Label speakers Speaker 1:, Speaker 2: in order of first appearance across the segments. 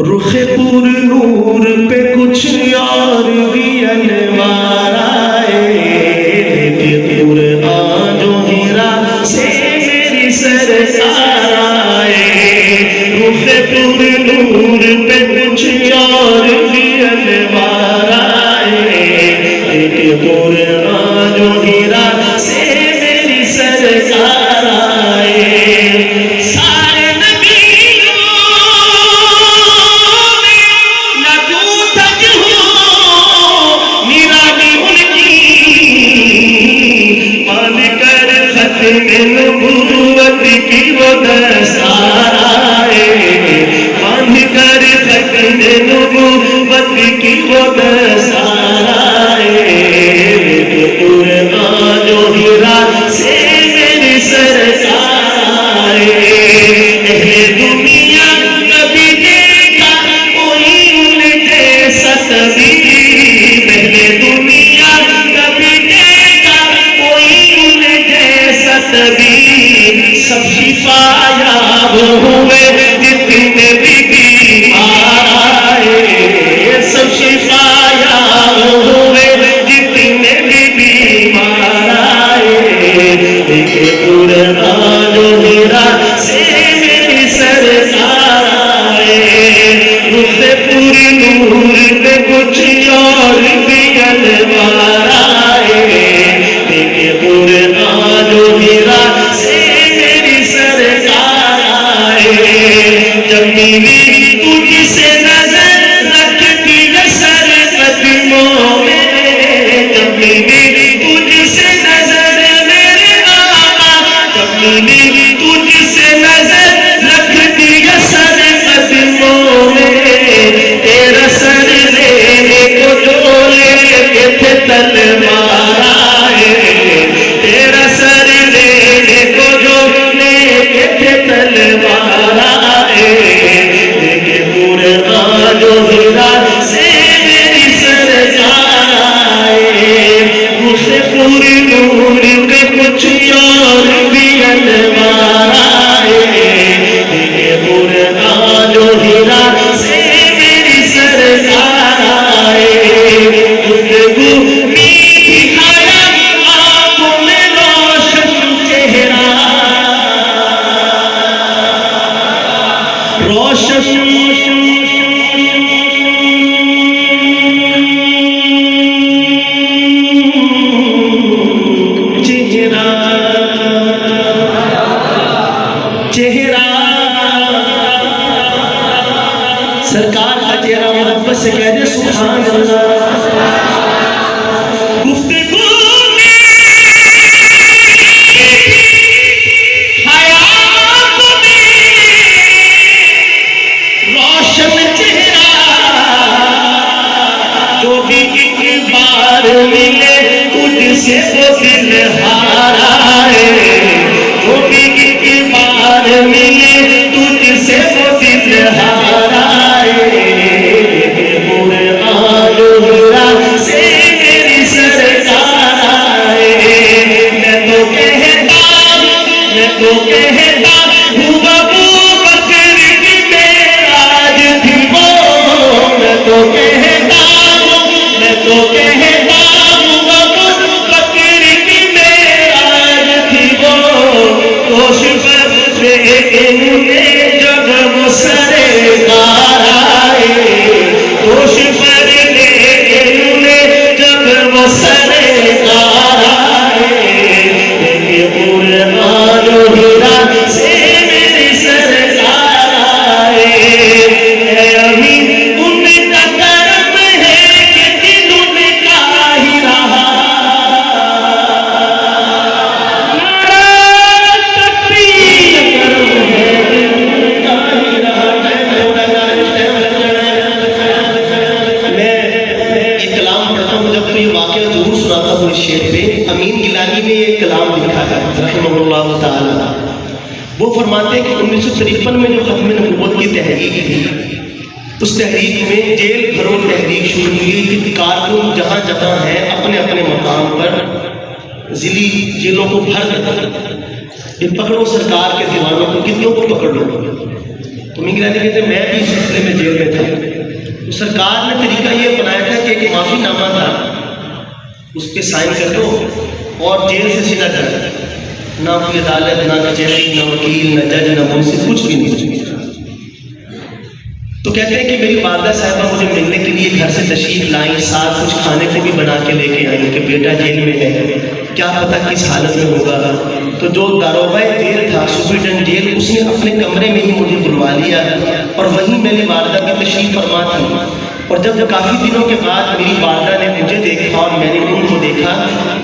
Speaker 1: رخ پر نور پہ کچھ اور بھی انوار آئے، قرآن جو ہیرا سے میری سرکار آئے، رخ پر نور پہ کچھ اور بھی انوار آئے، قرآن جو ہیرا سے میری سرکار آئے۔ نبوت کی وہ دستار آئے، باندھ کر ختم نبوت کی وہ دستار آئے، قرآن جو ہیرا سے میری سرکار آئے۔ اہل دنیا کبھی دیکھا کوئی ان جیسا طبیب، اہل دنیا کبھی دیکھا کوئی ان جیسا طبیب، سب شفا یاب ہوئے جتنے بھی بیمار آئے، سب شفا یاب ہوئے جتنے بھی بیمار آئے، ایک قرآن جو ہیرا سے میری سرکار آئے، رخ پر نور پہ کچھ اور بھی انوار آئے، ایک قرآن جو ہیرا سے میری سرکار آئے۔ جب میری تجھ سے نظر رکھتی ہے سر قدموں میں، جب میری تجھ سے نظر میرے آقا، جب میری تجھ سے نظر رکھتی ہے سر قدموں میں، تیرا سر لینے کو جو لیتے تھے تلوار آئے، تیرا سر لینے کو جو لیتے تھے تلوار آئے، لیکن قرآن جو ہیرا سے میری سرکار آئے، رخ پر نور پہ کچھ اور بھی انوار آئے، لیکن قرآن جو ہیرا سے میری سرکار آئے۔ گفتگو میٹھی کھایا آنکھوں میں روشن چہرہ، روشن چہرہ، چہرہ سرکار کا چہرہ محبت سے کہہ دے سبحان اللہ۔ گفتگو روشن چہرہ، جو بھی ایک بار ملے تجھ سے وہ دل ہار آئے، جو بھی ایک بار ملے تجھ سے وہ دل ہار آئے، قرآن جو ہیرا سے میری سرکار آئے۔ میں تو کہتا ہوں ابو بکر کی معراج تھی وہ، میں تو کہتا ہوں ابو بکر کی معراج تھی وہ، توش پر انہیں جب وہ سرکار آئے، توش پر انہیں جب وہ سرکار آئے، قرآن جو ہیرا سے میری سرکار آئے۔ اے امین ان کا کرم ہے کہ دل ان کا ہی رہا، نعرہ تکبیر، کرم ہے دل ان کا ہی رہا۔ میں یہ کلام پڑھتا ہوں، جب تو یہ واقعہ ضرور سناتا ہوں اس شعر پہ۔ امین گیلانی نے یہ کلام لکھا ہے رحمہ اللہ تعالی، وہ فرماتے ہیں کہ 1953 میں جو ختم نبوت کی تحریک تھی، اس تحریک میں جیل بھرو تحریک شروع ہوئی کہ کارکن جہاں جہاں ہیں اپنے اپنے مقام پر ضلعی جیلوں کو بھر کر یہ پکڑو سرکار کے دیوانوں کو، کتنوں کو پکڑ لو۔ تو امی گیلانی کہتے ہیں میں بھی اس سلسلے میں جیل میں تھا، تو سرکار نے طریقہ یہ بنایا تھا کہ ایک معافی نامہ تھا، اس پہ سائن کر دو اور جیل سے سیدھا کر دو، نہ کوئی عدالت، نہ کچہری، نہ وکیل، نہ جج، نہ منصف، کچھ بھی نہیں۔ تو کہتے ہیں کہ میری والدہ صاحبہ مجھے ملنے کے لیے گھر سے تشریف لائیں، ساتھ کچھ کھانے کو بھی بنا کے لے کے آئیں کہ بیٹا جیل میں ہے، کیا پتہ کس حالت میں ہوگا۔ تو جو داروغہ جیل تھا، سپرنٹینڈنٹ جیل، اس نے اپنے کمرے میں ہی مجھے بلوا لیا اور وہیں میری والدہ کی تشریف فرما تھی۔ اور جب کافی دنوں کے بعد میری والدہ نے مجھے دیکھا اور میں نے ان کو دیکھا،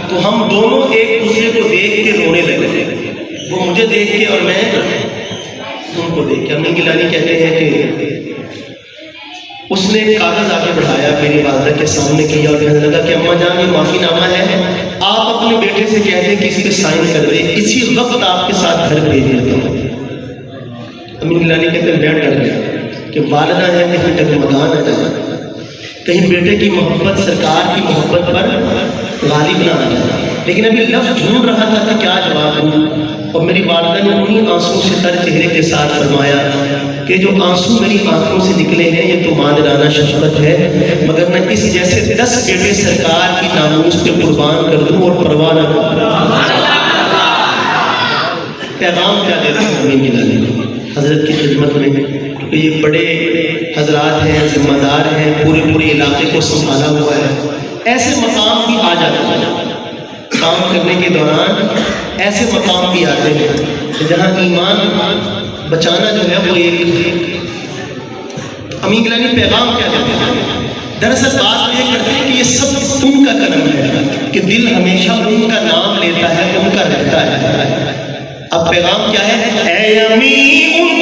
Speaker 1: تو ہم دونوں ایک دوسرے کو دیکھ کے رونے لگے، وہ مجھے دیکھ کے اور میں ان کو دیکھ کے۔ امی گیلانی کہتے ہیں کہ اس نے ایک کاغذ آگے بڑھایا، میری والدہ کے سامنے کیا اور کہنے لگا کہ اماں جان یہ معافی نامہ ہے، آپ اپنے بیٹے سے کہہ دیں کہ اس پہ سائن کر دیں، اسی وقت آپ کے ساتھ گھر بھیج دیتا ہوں۔ امی گیلانی کہتے ہیں میں ڈر گیا کہ والدہ ہے کہیں ڈگمگا نہ جائے، کہیں بیٹے کی محبت سرکار کی محبت پر غالب نہ آ جائے، لیکن ابھی لفظ ڈھونڈ رہا تھا کہ کیا جواب دوں۔ اور میری والدہ نے انہیں آنسوں سے تر چہرے کے ساتھ فرمایا کہ جو آنسو میری آنکھوں سے نکلے ہیں یہ تو مادرانہ شفقت ہے، مگر میں اس جیسے 10 بیٹے سرکار کی ناموس پہ قربان کر دوں اور پرواہ نہ کروں۔ پیغام کیا دیتے ہیں امی گیلانی حضرت کی خدمت میں، کہ یہ بڑے حضرات ہیں، ذمہ دار ہیں، پورے علاقے کو سنبھالا ہوا ہے، ایسے مقام بھی آ جاتے ہیں، کام کرنے کے دوران ایسے مقام بھی آتے ہیں جہاں ایمان بچانا جو ہے وہ ایک۔ امی گیلانی پیغام کیا دیتے ہیں؟ دراصل بات یہ کرتے ہیں کہ یہ سب ان کا کرم ہے کہ دل ہمیشہ ان کا نام لیتا ہے، ان کا رہتا ہے۔ اب پیغام کیا ہے؟ اے امی ان